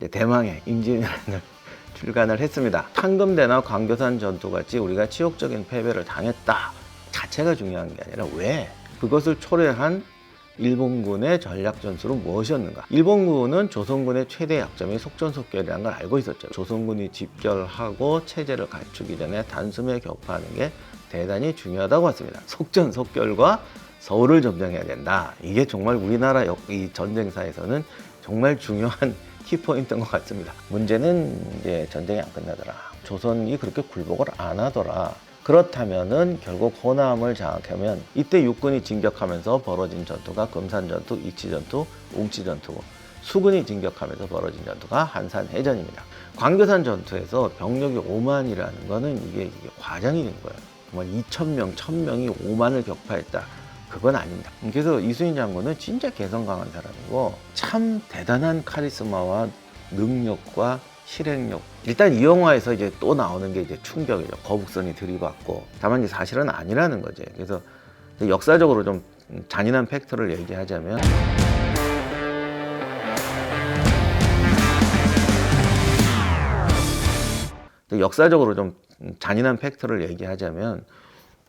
대망의 임진왜란을 출간을 했습니다. 황금대나 광교산 전투같이 우리가 치욕적인 패배를 당했다 자체가 중요한 게 아니라 왜 그것을 초래한 일본군의 전략 전술은 무엇이었는가. 일본군은 조선군의 최대 약점이 속전속결이라는 걸 알고 있었죠. 조선군이 집결하고 체제를 갖추기 전에 단숨에 격파하는 게 대단히 중요하다고 했습니다. 속전속결과 서울을 점령해야 된다. 이게 정말 우리나라 이 전쟁사에서는 정말 중요한 키포인트인 것 같습니다. 문제는 이제 전쟁이 안 끝나더라. 조선이 그렇게 굴복을 안 하더라. 그렇다면은 결국 호남을 장악하면 이때 육군이 진격하면서 벌어진 전투가 금산전투, 익치전투, 웅치전투고 수군이 진격하면서 벌어진 전투가 한산해전입니다. 광교산 전투에서 병력이 5만이라는 거는 이게 과장이 된 거예요. 정말 2,000명, 1,000명이 5만을 격파했다. 그건 아닙니다. 그래서 이순신 장군은 진짜 개성 강한 사람이고 참 대단한 카리스마와 능력과 실행력. 일단 이 영화에서 이제 또 나오는 게 이제 충격이죠. 거북선이 들이받고. 다만 이제 사실은 아니라는 거지. 그래서 역사적으로 좀 잔인한 팩트를 얘기하자면 역사적으로 좀 잔인한 팩트를 얘기하자면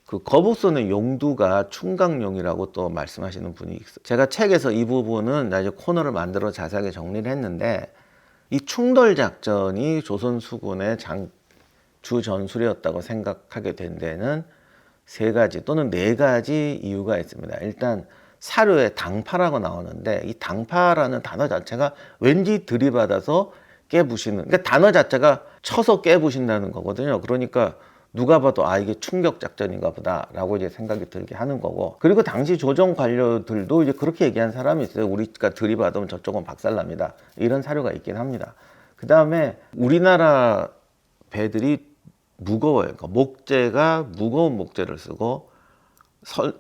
그 거북선의 용두가 충각용이라고 또 말씀하시는 분이 있어요. 제가 책에서 이 부분은 나중에 코너를 만들어 자세하게 정리를 했는데 이 충돌 작전이 조선 수군의 주 전술이었다고 생각하게 된 데는 세 가지 또는 네 가지 이유가 있습니다. 일단 사료에 당파라고 나오는데 이 당파라는 단어 자체가 왠지 들이받아서 깨부시는, 그러니까 단어 자체가 쳐서 깨부신다는 거거든요. 그러니까 누가 봐도 아 이게 충격 작전인가 보다라고 이제 생각이 들게 하는 거고, 그리고 당시 조정 관료들도 이제 그렇게 얘기한 사람이 있어요. 우리가 들이받으면 저쪽은 박살납니다. 이런 사료가 있긴 합니다. 그 다음에 우리나라 배들이 무거워요. 그러니까 목재가 무거운 목재를 쓰고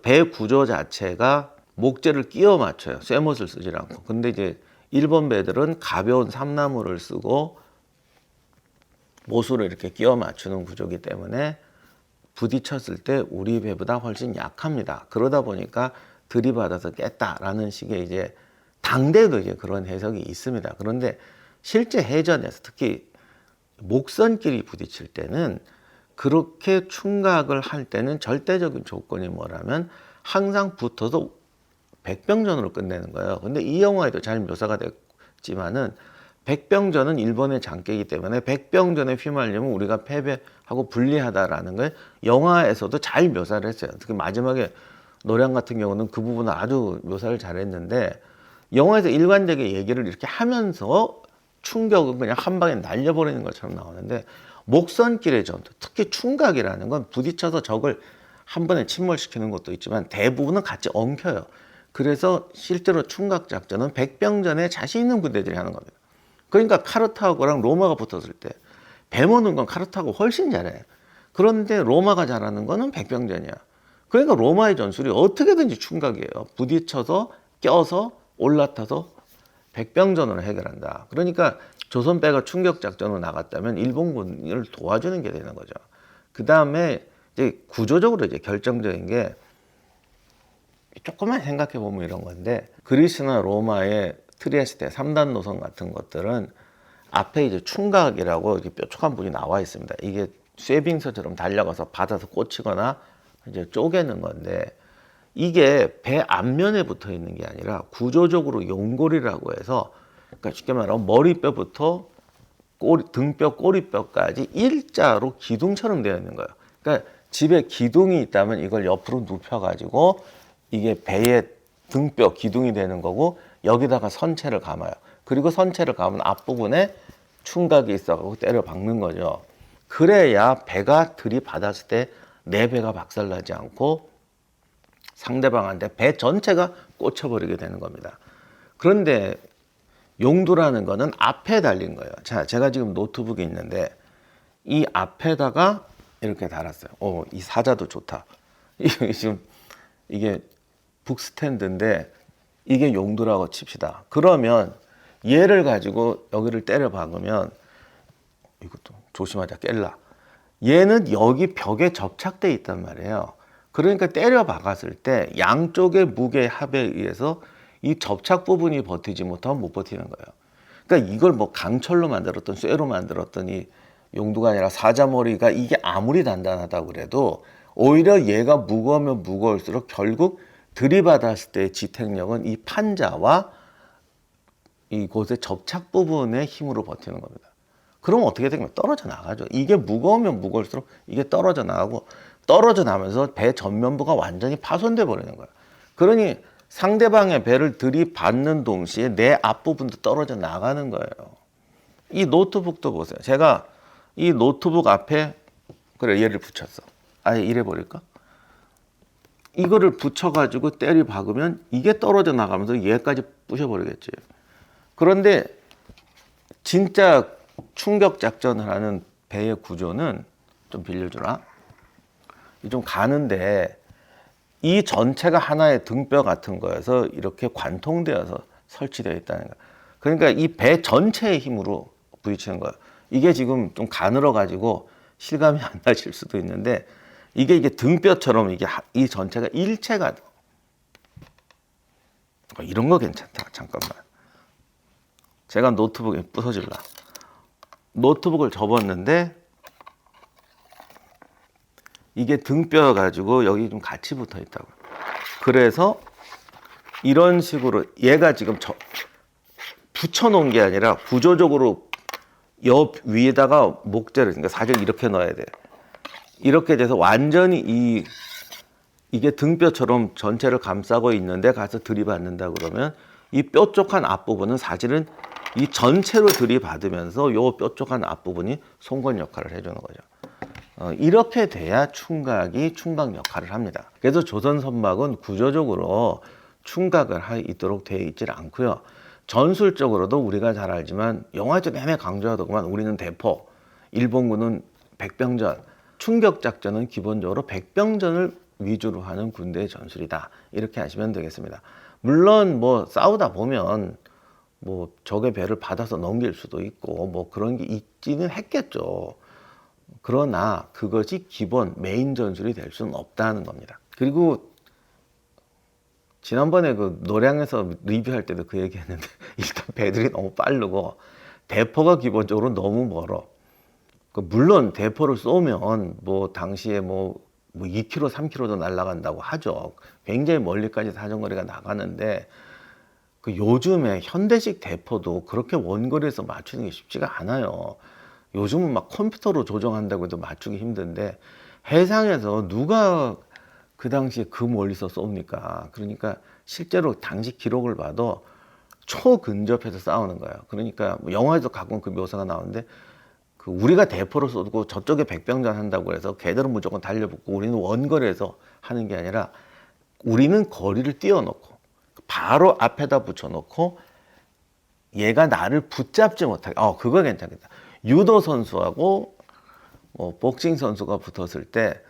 배 구조 자체가 목재를 끼워 맞춰요. 쇠못을 쓰지 않고. 근데 이제 일본 배들은 가벼운 삼나무를 쓰고 못으로 이렇게 끼워 맞추는 구조이기 때문에 부딪혔을 때 우리 배보다 훨씬 약합니다. 그러다 보니까 들이받아서 깼다라는 식의 이제 당대도 이제 그런 해석이 있습니다. 그런데 실제 해전에서 특히 목선끼리 부딪힐 때는 그렇게 충각을 할 때는 절대적인 조건이 뭐라면 항상 붙어서 백병전으로 끝내는 거예요. 근데 이 영화에도 잘 묘사가 됐지만은 백병전은 일본의 장기이기 때문에 백병전에 휘말리면 우리가 패배하고 불리하다라는 걸 영화에서도 잘 묘사를 했어요. 특히 마지막에 노량 같은 경우는 그 부분을 아주 묘사를 잘했는데 영화에서 일관되게 얘기를 이렇게 하면서 충격은 그냥 한 방에 날려버리는 것처럼 나오는데 목선길의 전투, 특히 충각이라는 건 부딪혀서 적을 한 번에 침몰시키는 것도 있지만 대부분은 같이 엉켜요. 그래서 실제로 충각 작전은 백병전에 자신 있는 군대들이 하는 겁니다. 그러니까 카르타고랑 로마가 붙었을 때 배 모는 건 카르타고 훨씬 잘해. 그런데 로마가 잘하는 거는 백병전이야. 그러니까 로마의 전술이 어떻게든지 충각이에요. 부딪혀서 껴서 올라타서 백병전으로 해결한다. 그러니까 조선배가 충격작전으로 나갔다면 일본군을 도와주는 게 되는 거죠. 그 다음에 이제 구조적으로 이제 결정적인 게 조금만 생각해 보면 이런 건데 그리스나 로마의 트리에스테 3단 노선 같은 것들은 앞에 이제 충각이라고 이렇게 뾰족한 분이 나와 있습니다. 이게 쇠빙서처럼 달려가서 받아서 꽂히거나 이제 쪼개는 건데 이게 배 앞면에 붙어 있는 게 아니라 구조적으로 용골이라고 해서 그러니까 쉽게 말하면 머리뼈부터 등뼈, 꼬리뼈까지 일자로 기둥처럼 되어 있는 거예요. 그러니까 집에 기둥이 있다면 이걸 옆으로 눕혀가지고 이게 배의 등뼈, 기둥이 되는 거고 여기다가 선체를 감아요. 그리고 선체를 감은 앞부분에 충각이 있어가지고 때려 박는 거죠. 그래야 배가 들이받았을 때 내 배가 박살나지 않고 상대방한테 배 전체가 꽂혀버리게 되는 겁니다. 그런데 용두라는 거는 앞에 달린 거예요. 자, 제가 지금 노트북이 있는데 이 앞에다가 이렇게 달았어요. 이 사자도 좋다. 지금 이게 북스탠드인데 이게 용두라고 칩시다. 그러면 얘를 가지고 여기를 때려 박으면 이것도 조심하자 깰라. 얘는 여기 벽에 접착돼 있단 말이에요. 그러니까 때려 박았을 때 양쪽의 무게 합에 의해서 이 접착 부분이 버티지 못하면 못 버티는 거예요. 그러니까 이걸 뭐 강철로 만들었던 쇠로 만들었던 이 용두가 아니라 사자머리가 이게 아무리 단단하다고 그래도 오히려 얘가 무거우면 무거울수록 결국 들이받았을 때의 지탱력은 이 판자와 이곳의 접착 부분의 힘으로 버티는 겁니다. 그럼 어떻게 되냐면 떨어져 나가죠. 이게 무거우면 무거울수록 이게 떨어져 나가고 떨어져 나면서 배 전면부가 완전히 파손돼 버리는 거예요. 그러니 상대방의 배를 들이받는 동시에 내 앞부분도 떨어져 나가는 거예요. 이 노트북도 보세요. 제가 이 노트북 앞에 그래 얘를 붙였어. 아예 이래 버릴까? 이거를 붙여가지고 때리 박으면 이게 떨어져 나가면서 얘까지 부셔버리겠지. 그런데 진짜 충격 작전을 하는 배의 구조는 좀 빌려주라. 좀 가는데 이 전체가 하나의 등뼈 같은 거여서 이렇게 관통되어서 설치되어 있다는 거야. 그러니까 이 배 전체의 힘으로 부딪히는 거야. 이게 지금 좀 가늘어 가지고 실감이 안 나실 수도 있는데 이게 등뼈처럼 이게 이 전체가 일체가 돼. 이런 거 괜찮다. 잠깐만. 제가 노트북에 부서질라. 노트북을 접었는데 이게 등뼈여 가지고 여기 좀 같이 붙어 있다고. 그래서 이런 식으로 얘가 지금 붙여 놓은 게 아니라 구조적으로 옆 위에다가 목재를, 그러니까 사실 이렇게 넣어야 돼. 이렇게 돼서 완전히 이게 등뼈처럼 전체를 감싸고 있는데 가서 들이받는다 그러면 이 뾰족한 앞부분은 사실은 이 전체로 들이받으면서 요 뾰족한 앞부분이 송건 역할을 해주는 거죠. 이렇게 돼야 충각이 충각 역할을 합니다. 그래서 조선 선박은 구조적으로 충각을 있도록 되어 있질 않고요. 전술적으로도 우리가 잘 알지만 영화에서 내내 강조하더구만 우리는 대포, 일본군은 백병전, 충격작전은 기본적으로 백병전을 위주로 하는 군대의 전술이다. 이렇게 하시면 되겠습니다. 물론 뭐 싸우다 보면 뭐 적의 배를 받아서 넘길 수도 있고 뭐 그런 게 있지는 했겠죠. 그러나 그것이 기본 메인 전술이 될 수는 없다는 겁니다. 그리고 지난번에 그 노량에서 리뷰할 때도 그 얘기했는데 일단 배들이 너무 빠르고 대포가 기본적으로 너무 멀어. 물론 대포를 쏘면 뭐 당시에 뭐 2km, 3km도 날아간다고 하죠. 굉장히 멀리까지 사정거리가 나가는데 그 요즘에 현대식 대포도 그렇게 원거리에서 맞추는 게 쉽지가 않아요. 요즘은 막 컴퓨터로 조정한다고 해도 맞추기 힘든데 해상에서 누가 그 당시에 그 멀리서 쏩니까? 그러니까 실제로 당시 기록을 봐도 초근접해서 싸우는 거예요. 그러니까 영화에도 가끔 그 묘사가 나오는데 그 우리가 대포를 쏘고 저쪽에 백병전 한다고 해서 걔들은 무조건 달려붙고 우리는 원거리에서 하는 게 아니라 우리는 거리를 띄워놓고 바로 앞에다 붙여놓고 얘가 나를 붙잡지 못하게. 그거 괜찮겠다. 유도 선수하고 복싱 선수가 붙었을 때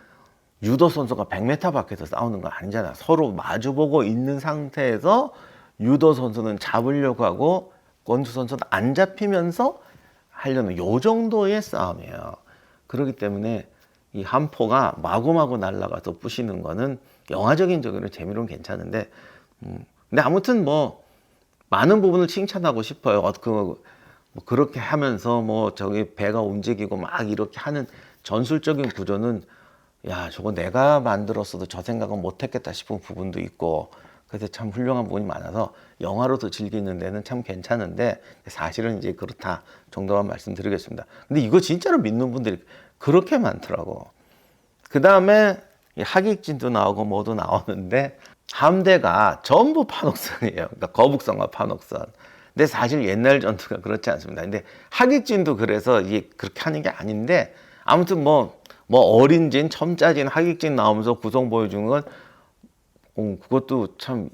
유도 선수가 100m 밖에서 싸우는 거 아니잖아. 서로 마주보고 있는 상태에서 유도 선수는 잡으려고 하고 권투 선수는 안 잡히면서 하려는 요 정도의 싸움이에요. 그렇기 때문에 이 한 포가 마구마구 날아가서 부시는 거는 영화적인 적으로 재미로는 괜찮은데 근데 아무튼 뭐 많은 부분을 칭찬하고 싶어요. 뭐 그렇게 하면서 뭐 저기 배가 움직이고 막 이렇게 하는 전술적인 구조는 야 저거 내가 만들었어도 저 생각은 못했겠다 싶은 부분도 있고 그래서 참 훌륭한 부분이 많아서 영화로서 즐기는 데는 참 괜찮은데 사실은 이제 그렇다 정도만 말씀드리겠습니다. 근데 이거 진짜로 믿는 분들이 그렇게 많더라고. 그 다음에 하객진도 나오고 뭐도 나오는데 함대가 전부 판옥선이에요. 그러니까 거북선과 판옥선. 근데 사실 옛날 전투가 그렇지 않습니다. 근데 하객진도 그래서 이게 그렇게 하는 게 아닌데 아무튼 뭐 어린진, 첨짜진, 하객진 나오면서 구성 보여준 건 그것도 참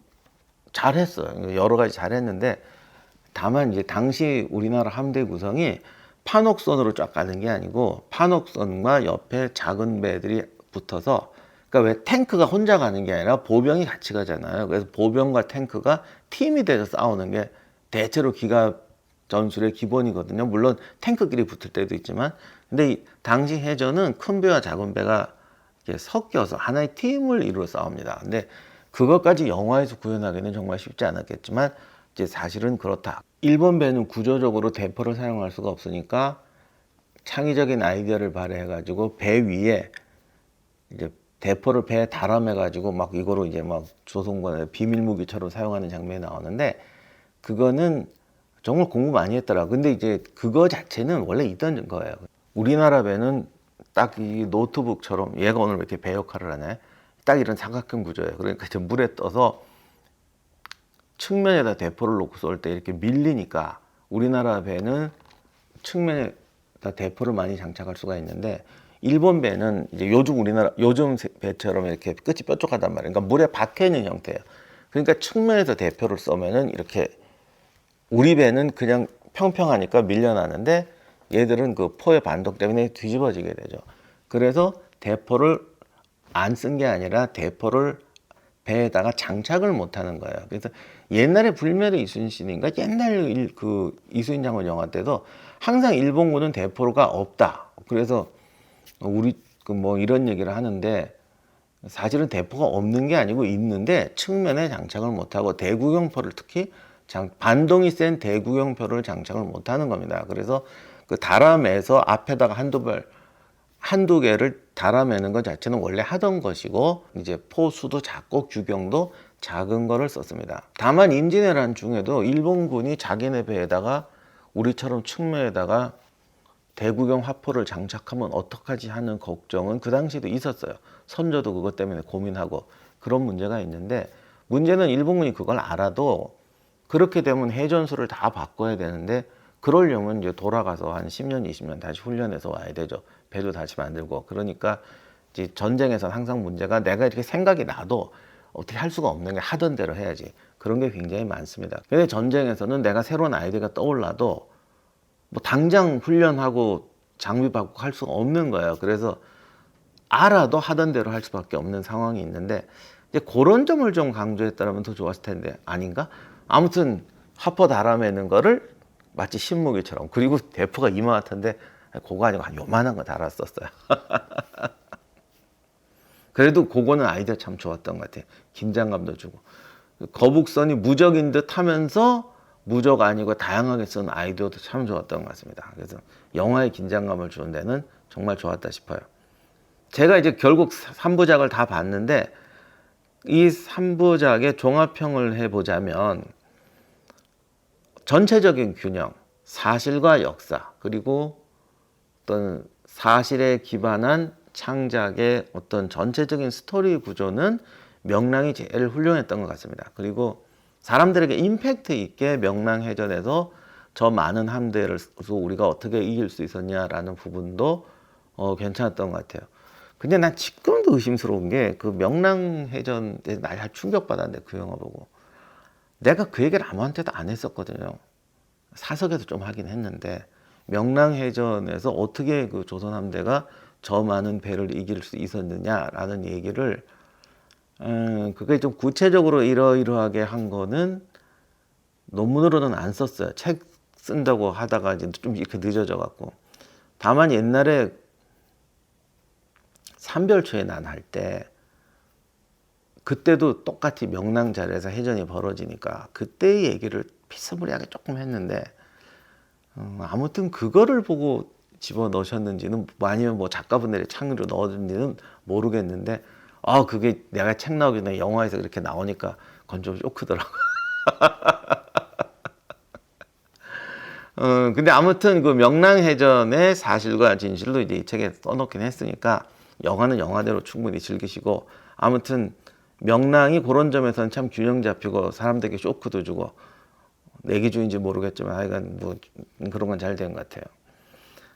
잘했어요. 여러 가지 잘했는데 다만 이제 당시 우리나라 함대 구성이 판옥선으로 쫙 가는 게 아니고 판옥선과 옆에 작은 배들이 붙어서 그러니까 왜 탱크가 혼자 가는 게 아니라 보병이 같이 가잖아요. 그래서 보병과 탱크가 팀이 돼서 싸우는 게 대체로 기갑 전술의 기본이거든요. 물론 탱크끼리 붙을 때도 있지만 근데 이 당시 해전은 큰 배와 작은 배가 이렇게 섞여서 하나의 팀을 이루어 싸웁니다. 근데 그것까지 영화에서 구현하기는 정말 쉽지 않았겠지만 이제 사실은 그렇다. 일본 배는 구조적으로 대포를 사용할 수가 없으니까 창의적인 아이디어를 발휘해가지고 배 위에 이제 대포를 배에 달아매가지고 막 이거로 이제 막 조선군의 비밀 무기처럼 사용하는 장면이 나오는데 그거는 정말 공부 많이 했더라. 근데 이제 그거 자체는 원래 있던 거예요. 우리나라 배는 딱 이 노트북처럼 얘가 오늘 왜 이렇게 배 역할을 하네. 딱 이런 삼각형 구조예요. 그러니까 이제 물에 떠서 측면에다 대포를 놓고 쏠 때 이렇게 밀리니까 우리나라 배는 측면에다 대포를 많이 장착할 수가 있는데 일본 배는 이제 요즘 배처럼 이렇게 끝이 뾰족하단 말이에요. 그러니까 물에 박혀 있는 형태예요. 그러니까 측면에서 대포를 쏘면은 이렇게 우리 배는 그냥 평평하니까 밀려나는데 얘들은 그 포의 반동 때문에 뒤집어지게 되죠. 그래서 대포를 안 쓴 게 아니라 대포를 배에다가 장착을 못 하는 거예요. 그래서 옛날에 불멸의 이순신인가 옛날 그 이순신 장군 영화 때도 항상 일본군은 대포가 없다. 그래서 우리 그 뭐 이런 얘기를 하는데 사실은 대포가 없는 게 아니고 있는데 측면에 장착을 못하고 대구경포를 특히 반동이 센 대구경포를 장착을 못하는 겁니다. 그래서 그 달아매서 앞에다가 한두 개를 달아매는 것 자체는 원래 하던 것이고 이제 포수도 작고 규경도 작은 거를 썼습니다. 다만 임진왜란 중에도 일본군이 자기네 배에다가 우리처럼 측면에다가 대구경 화포를 장착하면 어떡하지 하는 걱정은 그 당시에도 있었어요. 선조도 그것 때문에 고민하고 그런 문제가 있는데 문제는 일본군이 그걸 알아도 그렇게 되면 해전술을 다 바꿔야 되는데 그러려면 이제 돌아가서 한 10년, 20년 다시 훈련해서 와야 되죠. 배도 다시 만들고. 그러니까 이제 전쟁에서는 항상 문제가 내가 이렇게 생각이 나도 어떻게 할 수가 없는 게 하던 대로 해야지. 그런 게 굉장히 많습니다. 근데 전쟁에서는 내가 새로운 아이디어가 떠올라도 뭐 당장 훈련하고 장비 바꾸고 할 수가 없는 거예요. 그래서 알아도 하던 대로 할 수밖에 없는 상황이 있는데 이제 그런 점을 좀 강조했다면 더 좋았을 텐데 아닌가? 아무튼 화포 달아매는 거를 마치 신무기처럼 그리고 대포가 이만한데 그거 아니고 한 요만한 거 달았었어요. 그래도 그거는 아이디어 참 좋았던 것 같아요. 긴장감도 주고 거북선이 무적인 듯 하면서 무적 아니고 다양하게 쓴 아이디어도 참 좋았던 것 같습니다. 그래서 영화의 긴장감을 주는 데는 정말 좋았다 싶어요. 제가 이제 결국 3부작을 다 봤는데 이 3부작의 종합평을 해보자면 전체적인 균형, 사실과 역사, 그리고 어떤 사실에 기반한 창작의 어떤 전체적인 스토리 구조는 명랑이 제일 훌륭했던 것 같습니다. 그리고 사람들에게 임팩트 있게 명랑해전에서 저 많은 함대를 우리가 어떻게 이길 수 있었냐라는 부분도 괜찮았던 것 같아요. 근데 난 지금도 의심스러운 게 그 명랑해전에 날 충격받았는데 그 영화 보고 내가 그 얘기를 아무한테도 안 했었거든요. 사석에서 좀 하긴 했는데 명랑해전에서 어떻게 그 조선 함대가 저 많은 배를 이길 수 있었느냐라는 얘기를 그게 좀 구체적으로 이러이러하게 한 거는 논문으로는 안 썼어요. 책 쓴다고 하다가 이제 좀 이렇게 늦어져 갖고. 다만 옛날에 삼별초에 난 할 때 그때도 똑같이 명랑자리에서 해전이 벌어지니까 그때의 얘기를 비스무리하게 조금 했는데 아무튼 그거를 보고 집어 넣으셨는지는 아니면 뭐 작가분들이 창의로 넣었는지는 모르겠는데 그게 내가 책 나오기 전에 영화에서 그렇게 나오니까 그건 좀 쇼크더라고. 근데 아무튼 그 명랑해전의 사실과 진실도 이제 이 책에 써놓긴 했으니까 영화는 영화대로 충분히 즐기시고 아무튼 명랑이 그런 점에서는 참 균형 잡히고 사람들에게 쇼크도 주고 내 기준인지 모르겠지만 하여간 뭐 그런 건 잘 된 것 같아요.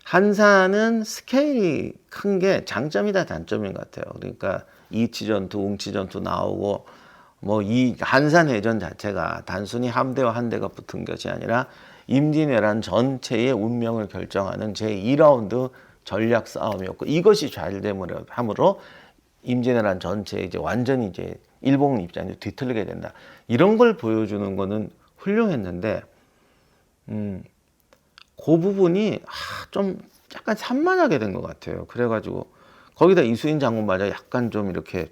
한사는 스케일이 큰 게 장점이다 단점인 것 같아요. 그러니까 이치전투, 웅치전투 나오고 뭐 이 한산해전 자체가 단순히 함대와 한대가 붙은 것이 아니라 임진왜란 전체의 운명을 결정하는 제2라운드 전략 싸움이었고 이것이 잘됨으로 임진왜란 전체 이제 완전히 이제 일본 입장이 뒤틀리게 된다. 이런 걸 보여주는 거는 훌륭했는데 그 부분이 좀 약간 산만하게 된 것 같아요. 그래가지고 거기다 이수인 장군마저 약간 좀 이렇게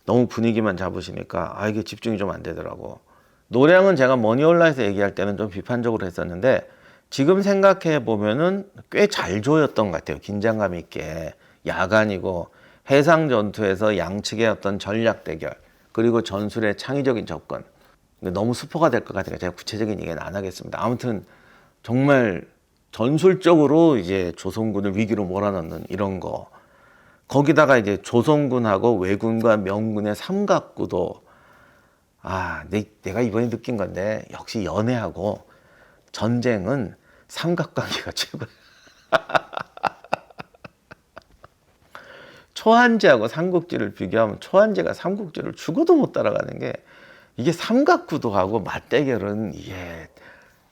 너무 분위기만 잡으시니까 이게 집중이 좀 안 되더라고. 노량은 제가 머니올라에서 얘기할 때는 좀 비판적으로 했었는데 지금 생각해 보면은 꽤 잘 조였던 것 같아요. 긴장감 있게. 야간이고 해상 전투에서 양측의 어떤 전략 대결 그리고 전술의 창의적인 접근. 근데 너무 스포가 될 것 같으니까 제가 구체적인 얘기는 안 하겠습니다. 아무튼 정말 전술적으로 이제 조선군을 위기로 몰아넣는 이런 거. 거기다가 이제 조선군하고 왜군과 명군의 삼각구도 내가 이번에 느낀 건데 역시 연애하고 전쟁은 삼각관계가 최고야. 초한제하고 삼국지를 비교하면 초한제가 삼국지를 죽어도 못 따라가는 게 이게 삼각구도하고 맞대결은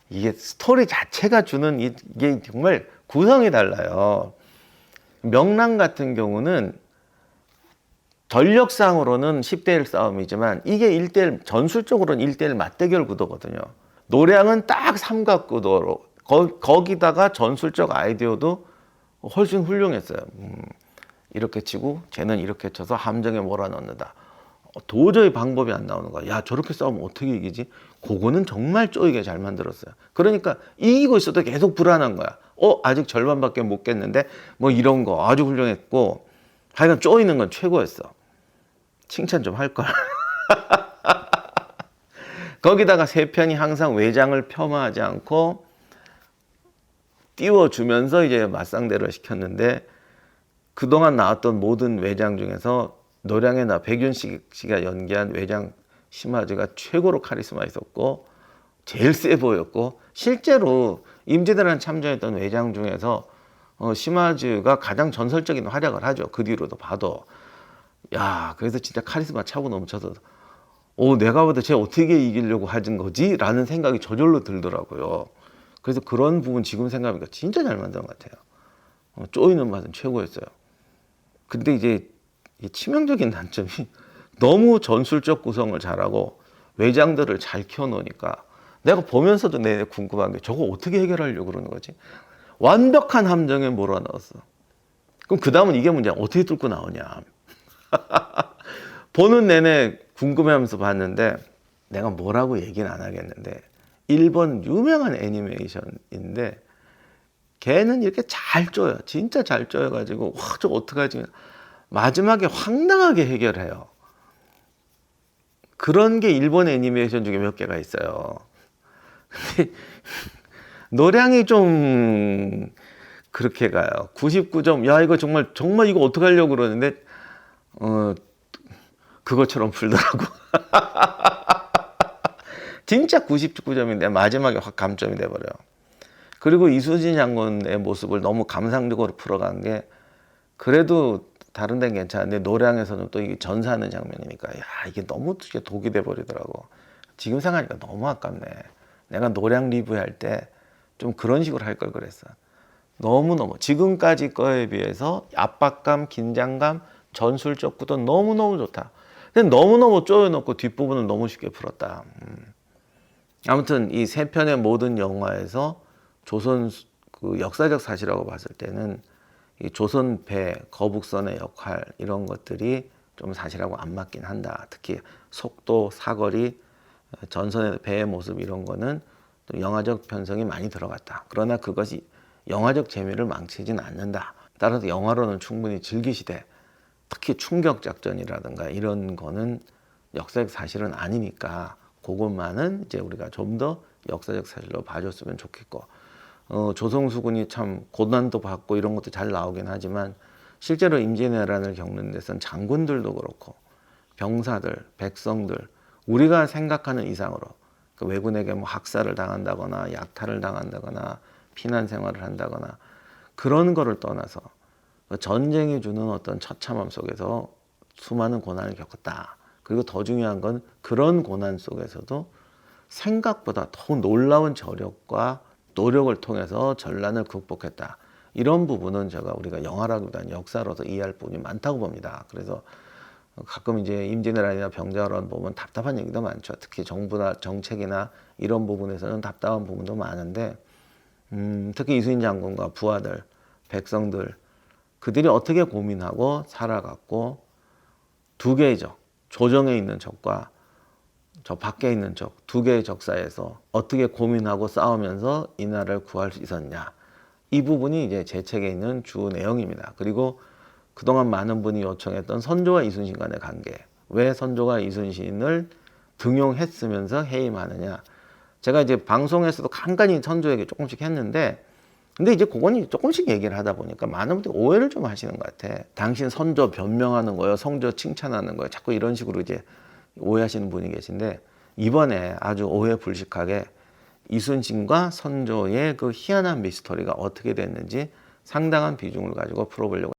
이게 스토리 자체가 주는 이게 정말 구성이 달라요. 명랑 같은 경우는 전력상으로는 10대1 싸움이지만 이게 1대1 전술적으로는 1대1 맞대결 구도거든요. 노량은 딱 삼각구도로 거기다가 전술적 아이디어도 훨씬 훌륭했어요. 이렇게 치고 쟤는 이렇게 쳐서 함정에 몰아넣는다. 도저히 방법이 안 나오는 거야. 야, 저렇게 싸우면 어떻게 이기지? 그거는 정말 쪼이게 잘 만들었어요. 그러니까 이기고 있어도 계속 불안한 거야. 아직 절반밖에 못 깼는데 뭐 이런 거 아주 훌륭했고 하여간 쪼이는 건 최고였어. 칭찬 좀 할 걸. 거기다가 세 편이 항상 외장을 폄하하지 않고 띄워주면서 이제 맞상대를 시켰는데 그동안 나왔던 모든 외장 중에서 노량의 백윤식 씨가 연기한 외장 심하즈가 최고로 카리스마 있었고 제일 세 보였고 실제로 임진왜란 참전했던 외장 중에서 심하즈가 가장 전설적인 활약을 하죠. 그 뒤로도 봐도 그래서 진짜 카리스마 차고 넘쳐서 내가 봐도 쟤 어떻게 이기려고 하는 거지? 라는 생각이 저절로 들더라고요. 그래서 그런 부분 지금 생각하니까 진짜 잘 만든 것 같아요. 쪼이는 맛은 최고였어요. 근데 이제 치명적인 단점이 너무 전술적 구성을 잘하고 외장들을 잘 키워놓으니까 내가 보면서도 내내 궁금한 게 저거 어떻게 해결하려고 그러는 거지? 완벽한 함정에 몰아넣었어. 그럼 그 다음은 이게 문제야. 어떻게 뚫고 나오냐. 보는 내내 궁금해하면서 봤는데 내가 뭐라고 얘기는 안 하겠는데 일본 유명한 애니메이션인데 걔는 이렇게 잘 쪼여. 진짜 잘 쪼여가지고 저거 어떡하지? 마지막에 황당하게 해결해요. 그런 게 일본 애니메이션 중에 몇 개가 있어요. 근데 노량이 좀 그렇게 가요. 99점. 야, 이거 정말 이거 어떡하려고 그러는데 그것처럼 풀더라고. 진짜 99점인데 마지막에 확 감점이 돼버려요. 그리고 이수진 장군의 모습을 너무 감상적으로 풀어간 게 그래도 다른 데는 괜찮은데 노량에서는 또 이게 전사하는 장면이니까 이게 너무 독이 돼버리더라고. 지금 생각하니까 너무 아깝네. 내가 노량 리뷰할 때 좀 그런 식으로 할 걸 그랬어. 너무너무 지금까지 거에 비해서 압박감, 긴장감, 전술적 구도 너무너무 좋다. 근데 너무너무 쪼여놓고 뒷부분을 너무 쉽게 풀었다. 아무튼 이 세 편의 모든 영화에서 조선 그 역사적 사실이라고 봤을 때는 이 조선 배 거북선의 역할 이런 것들이 좀 사실하고 안 맞긴 한다. 특히 속도, 사거리, 전선의 배의 모습 이런 거는 또 영화적 편성이 많이 들어갔다. 그러나 그것이 영화적 재미를 망치진 않는다. 따라서 영화로는 충분히 즐기시되 특히 충격 작전이라든가 이런 거는 역사적 사실은 아니니까 그것만은 이제 우리가 좀 더 역사적 사실로 봐줬으면 좋겠고 조선수군이 참 고난도 받고 이런 것도 잘 나오긴 하지만 실제로 임진왜란을 겪는 데선 장군들도 그렇고 병사들, 백성들 우리가 생각하는 이상으로 그 왜군에게 뭐 학살을 당한다거나 약탈을 당한다거나 피난 생활을 한다거나 그런 거를 떠나서 전쟁이 주는 어떤 처참함 속에서 수많은 고난을 겪었다. 그리고 더 중요한 건 그런 고난 속에서도 생각보다 더 놀라운 저력과 노력을 통해서 전란을 극복했다. 이런 부분은 우리가 영화라기보다는 역사로서 이해할 부분이 많다고 봅니다. 그래서 가끔 이제 임진왜란이나 병자호란 보면 답답한 얘기도 많죠. 특히 정부나 정책이나 이런 부분에서는 답답한 부분도 많은데 특히 이수인 장군과 부하들, 백성들 그들이 어떻게 고민하고 살아갔고 두 개의 적, 조정에 있는 적과 저 밖에 있는 적, 두 개의 적 사이에서 어떻게 고민하고 싸우면서 이 나라를 구할 수 있었냐. 이 부분이 이제 제 책에 있는 주 내용입니다. 그리고 그동안 많은 분이 요청했던 선조와 이순신 간의 관계. 왜 선조가 이순신을 등용했으면서 해임하느냐. 제가 이제 방송에서도 간간히 선조에게 조금씩 했는데, 근데 이제 그건 조금씩 얘기를 하다 보니까 많은 분들이 오해를 좀 하시는 것 같아. 당신 선조 변명하는 거예요, 선조 칭찬하는 거예요. 자꾸 이런 식으로 이제 오해하시는 분이 계신데, 이번에 아주 오해 불식하게 이순신과 선조의 그 희한한 미스터리가 어떻게 됐는지 상당한 비중을 가지고 풀어보려고